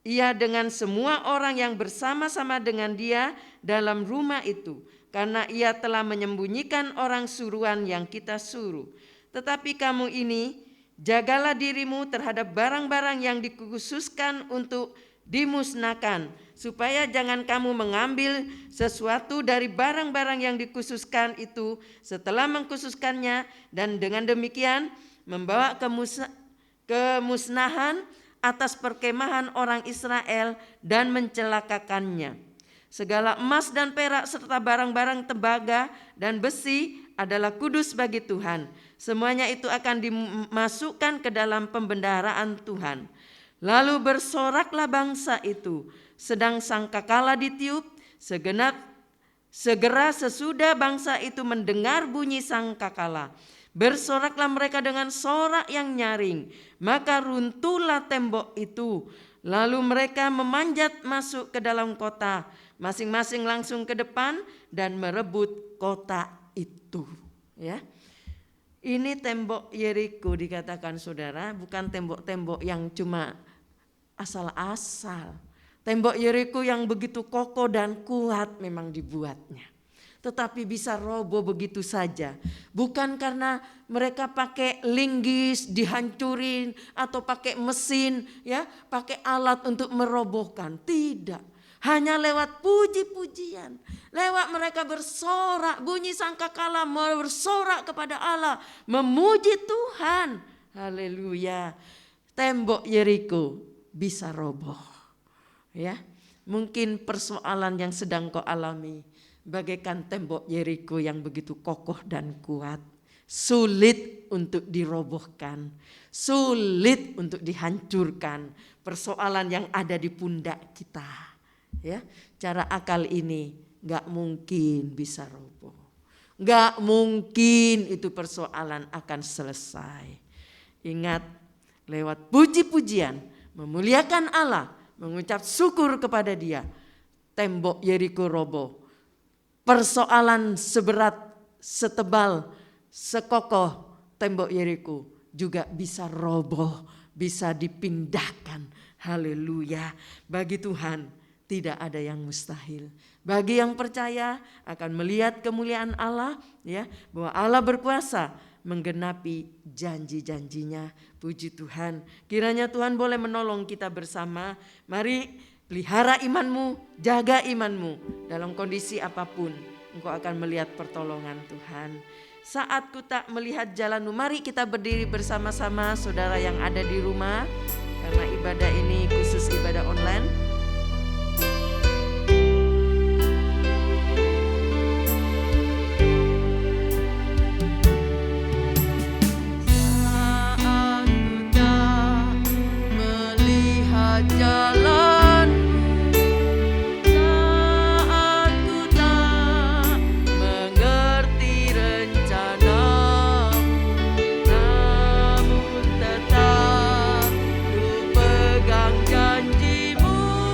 ia dengan semua orang yang bersama-sama dengan dia dalam rumah itu, karena ia telah menyembunyikan orang suruhan yang kita suruh. Tetapi kamu ini, jagalah dirimu terhadap barang-barang yang dikhususkan untuk dimusnahkan, supaya jangan kamu mengambil sesuatu dari barang-barang yang dikhususkan itu setelah mengkhususkannya, dan dengan demikian membawa kemusnahan atas perkemahan orang Israel dan mencelakakannya. Segala emas dan perak serta barang-barang tembaga dan besi adalah kudus bagi Tuhan. Semuanya itu akan dimasukkan ke dalam pembendaharaan Tuhan. Lalu bersoraklah bangsa itu, sedang sangkakala ditiup, segera sesudah bangsa itu mendengar bunyi sangkakala, bersoraklah mereka dengan sorak yang nyaring, maka runtuhlah tembok itu. Lalu mereka memanjat masuk ke dalam kota, masing-masing langsung ke depan dan merebut kota itu. Ya, ini tembok Yeriko dikatakan saudara, bukan tembok-tembok yang cuma asal-asal. Tembok Yeriko yang begitu kokoh dan kuat memang dibuatnya, tetapi bisa roboh begitu saja. Bukan karena mereka pakai linggis dihancurin atau pakai mesin, ya, pakai alat untuk merobohkan. Tidak, hanya lewat puji-pujian, lewat mereka bersorak, bunyi sangkakala, bersorak kepada Allah, memuji Tuhan. Haleluya. Tembok Yeriko bisa roboh. Ya, mungkin persoalan yang sedang kau alami bagaikan tembok Yeriko yang begitu kokoh dan kuat, sulit untuk dirobohkan, sulit untuk dihancurkan. Persoalan yang ada di pundak kita, ya, cara akal ini nggak mungkin bisa roboh, nggak mungkin itu persoalan akan selesai. Ingat, lewat puji-pujian, memuliakan Allah, mengucap syukur kepada Dia, tembok Yeriko roboh. Persoalan seberat, setebal, sekokoh tembok Yeriko juga bisa roboh, bisa dipindahkan. Haleluya. Bagi Tuhan tidak ada yang mustahil. Bagi yang percaya akan melihat kemuliaan Allah, ya, bahwa Allah berkuasa menggenapi janji-janjinya. Puji Tuhan. Kiranya Tuhan boleh menolong kita bersama. Mari pelihara imanmu, jaga imanmu. Dalam kondisi apapun, engkau akan melihat pertolongan Tuhan. Saat ku tak melihat jalanmu, mari kita berdiri bersama-sama saudara yang ada di rumah. Karena ibadah ini khusus ibadah online. Namun tetap ku pegang janjimu.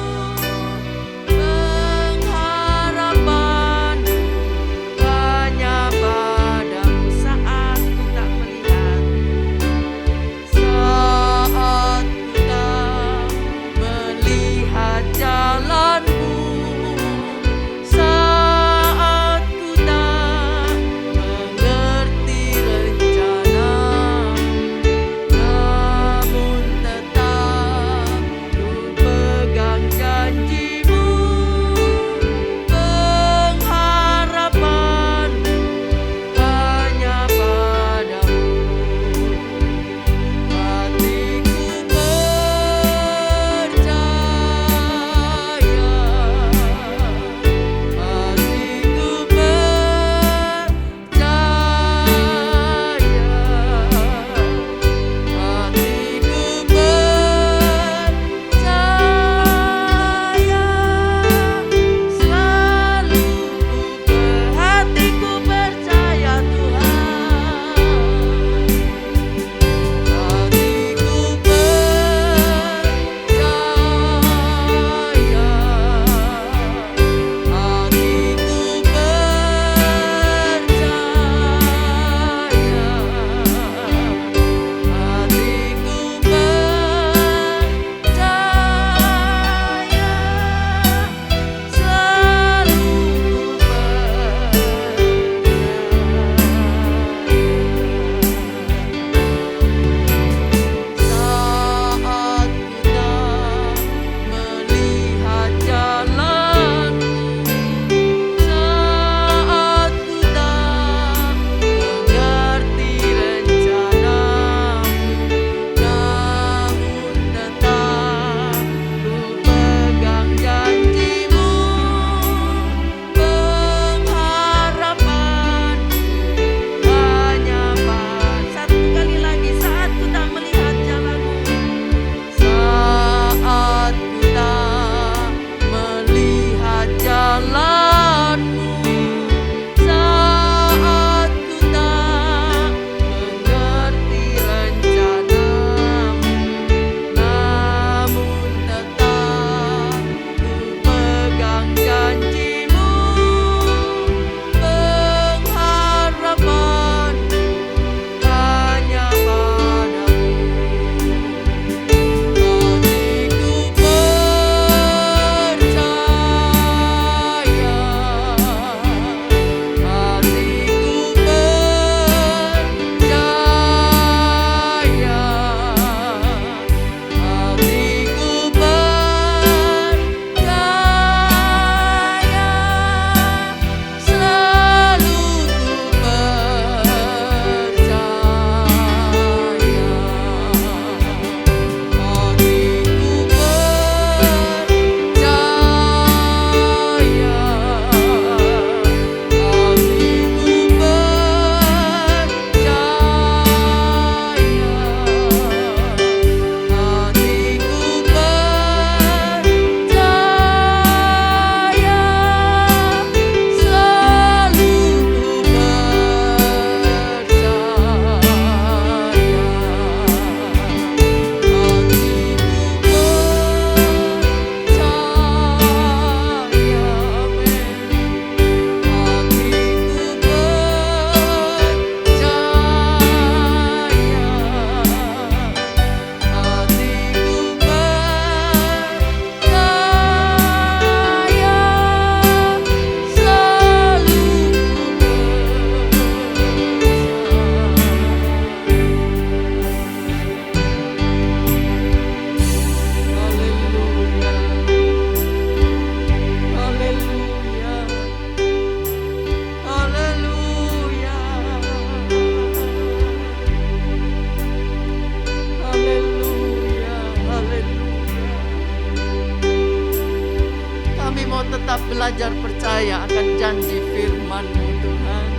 percaya akan janji firman-Mu Tuhan.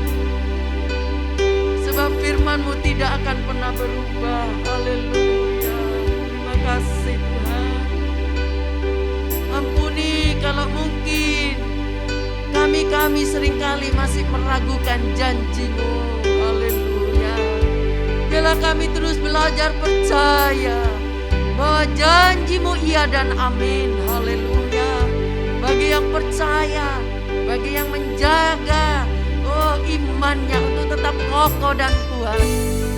Sebab firman-Mu tidak akan pernah berubah. Haleluya. Terima kasih Tuhan. Ampuni kalau mungkin kami seringkali masih meragukan janji-Mu. Haleluya. Biarlah kami terus belajar percaya bahwa janji-Mu iya dan amin. Haleluya. Bagi yang percaya, bagi yang menjaga imannya untuk tetap kokoh dan kuat.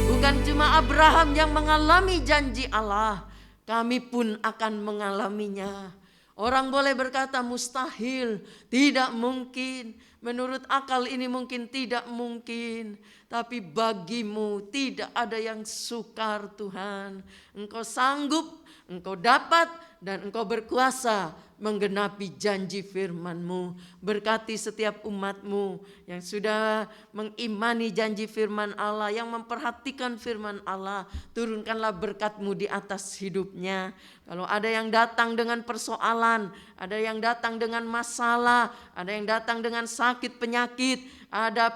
Bukan cuma Abraham yang mengalami janji Allah, kami pun akan mengalaminya. Orang boleh berkata mustahil, tidak mungkin. Menurut akal ini mungkin tidak mungkin. Tapi bagimu tidak ada yang sukar Tuhan. Engkau sanggup, Engkau dapat, dan Engkau berkuasa menggenapi janji firman-Mu. Berkati setiap umat-Mu yang sudah mengimani janji firman Allah, yang memperhatikan firman Allah. Turunkanlah berkat-Mu di atas hidupnya. Kalau ada yang datang dengan persoalan, ada yang datang dengan masalah, ada yang datang dengan sakit penyakit, ada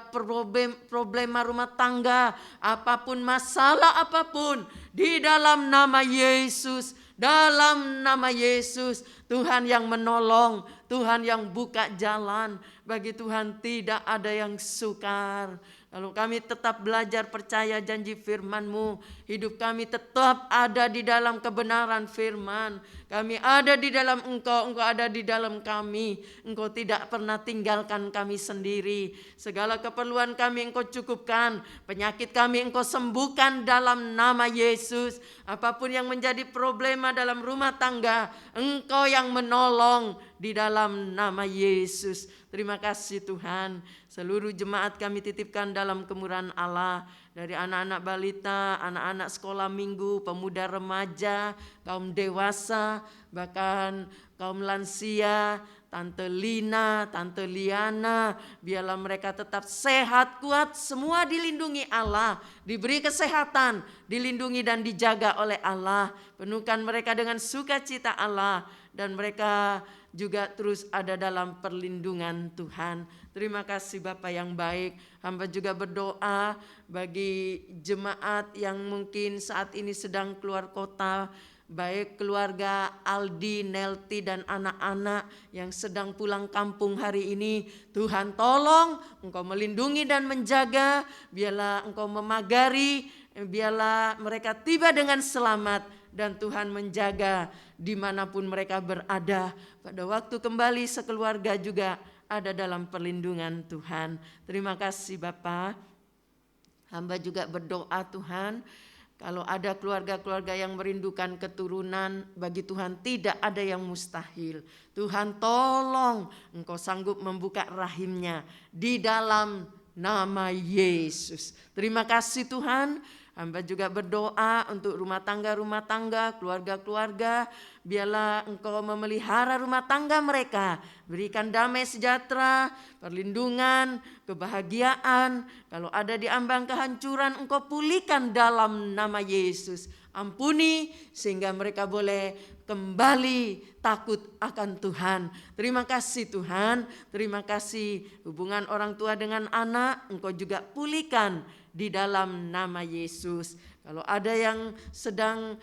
problema rumah tangga, apapun masalah apapun, di dalam nama Yesus, dalam nama Yesus, Tuhan yang menolong, Tuhan yang buka jalan. Bagi Tuhan tidak ada yang sukar. Lalu kami tetap belajar percaya janji firman-Mu. Hidup kami tetap ada di dalam kebenaran firman. Kami ada di dalam Engkau, Engkau ada di dalam kami. Engkau tidak pernah tinggalkan kami sendiri. Segala keperluan kami Engkau cukupkan. Penyakit kami Engkau sembuhkan dalam nama Yesus. Apapun yang menjadi problema dalam rumah tangga, Engkau yang menolong di dalam nama Yesus. Terima kasih Tuhan. Seluruh jemaat kami titipkan dalam kemurahan Allah. Dari anak-anak balita, anak-anak sekolah minggu, pemuda remaja, kaum dewasa, bahkan kaum lansia, Tante Lina, Tante Liana. Biarlah mereka tetap sehat, kuat, semua dilindungi Allah. Diberi kesehatan, dilindungi dan dijaga oleh Allah. Penuhkan mereka dengan sukacita Allah. Dan mereka juga terus ada dalam perlindungan Tuhan. Terima kasih Bapa yang baik. Hamba juga berdoa bagi jemaat yang mungkin saat ini sedang keluar kota, baik keluarga Aldi, Nelti dan anak-anak yang sedang pulang kampung hari ini. Tuhan tolong Engkau melindungi dan menjaga. Biarlah Engkau memagari, biarlah mereka tiba dengan selamat. Dan Tuhan menjaga dimanapun mereka berada. Pada waktu kembali sekeluarga juga ada dalam perlindungan Tuhan. Terima kasih Bapa. Hamba juga berdoa Tuhan, kalau ada keluarga-keluarga yang merindukan keturunan, bagi Tuhan tidak ada yang mustahil. Tuhan tolong Engkau sanggup membuka rahimnya di dalam nama Yesus. Terima kasih Tuhan. Hamba juga berdoa untuk rumah tangga, keluarga-keluarga. Biarlah Engkau memelihara rumah tangga mereka. Berikan damai sejahtera, perlindungan, kebahagiaan. Kalau ada di ambang kehancuran, Engkau pulihkan dalam nama Yesus. Ampuni sehingga mereka boleh kembali takut akan Tuhan. Terima kasih Tuhan. Terima kasih hubungan orang tua dengan anak. Engkau juga pulihkan di dalam nama Yesus. Kalau ada yang sedang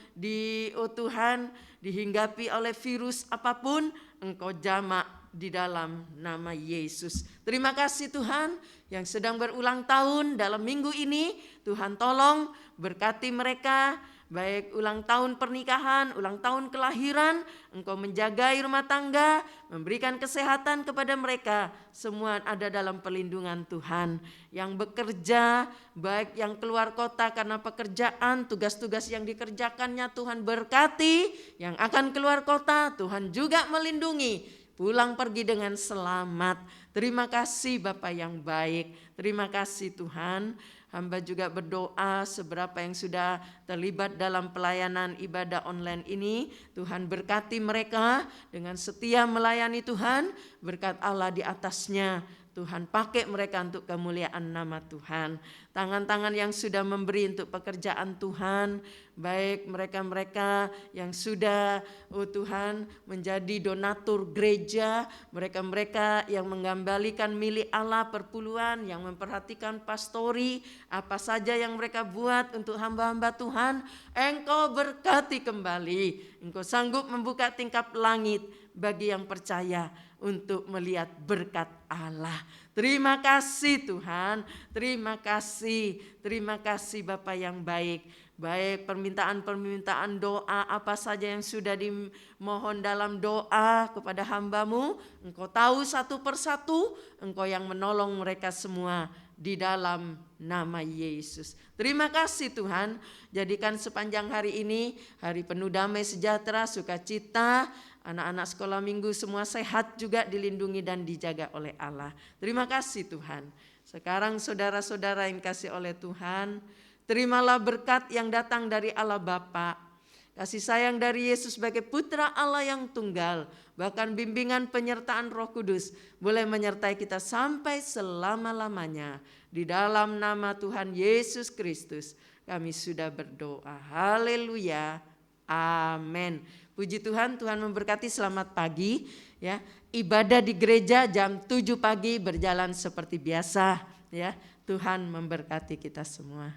Tuhan dihinggapi oleh virus apapun, Engkau jamak di dalam nama Yesus. Terima kasih Tuhan yang sedang berulang tahun dalam minggu ini. Tuhan tolong berkati mereka. Baik ulang tahun pernikahan, ulang tahun kelahiran, Engkau menjagai rumah tangga, memberikan kesehatan kepada mereka. Semua ada dalam perlindungan Tuhan. Yang bekerja, baik yang keluar kota karena pekerjaan, tugas-tugas yang dikerjakannya Tuhan berkati. Yang akan keluar kota, Tuhan juga melindungi. Pulang pergi dengan selamat. Terima kasih Bapa yang baik. Terima kasih Tuhan. Hamba juga berdoa seberapa yang sudah terlibat dalam pelayanan ibadah online ini. Tuhan berkati mereka dengan setia melayani Tuhan. Berkat Allah di atasnya. Tuhan pakai mereka untuk kemuliaan nama Tuhan. Tangan-tangan yang sudah memberi untuk pekerjaan Tuhan. baik mereka-mereka yang sudah Tuhan menjadi donatur gereja, mereka-mereka yang mengembalikan milik Allah perpuluhan, yang memperhatikan pastori, apa saja yang mereka buat untuk hamba-hamba Tuhan, Engkau berkati kembali. Engkau sanggup membuka tingkap langit bagi yang percaya untuk melihat berkat Allah. Terima kasih Tuhan, terima kasih Bapa yang baik. Baik permintaan-permintaan doa apa saja yang sudah dimohon dalam doa kepada hamba-Mu, Engkau tahu satu persatu, Engkau yang menolong mereka semua di dalam nama Yesus. Terima kasih Tuhan, jadikan sepanjang hari ini hari penuh damai sejahtera, sukacita, anak-anak sekolah minggu semua sehat juga, dilindungi dan dijaga oleh Allah. Terima kasih Tuhan. Sekarang saudara-saudara yang kasih oleh Tuhan, terimalah berkat yang datang dari Allah Bapa, kasih sayang dari Yesus sebagai putra Allah yang tunggal, bahkan bimbingan penyertaan Roh Kudus boleh menyertai kita sampai selama-lamanya. Di dalam nama Tuhan Yesus Kristus kami sudah berdoa. Haleluya. Amin. Puji Tuhan, Tuhan memberkati. Selamat pagi ya. Ibadah di gereja jam 7 pagi berjalan seperti biasa ya. Tuhan memberkati kita semua.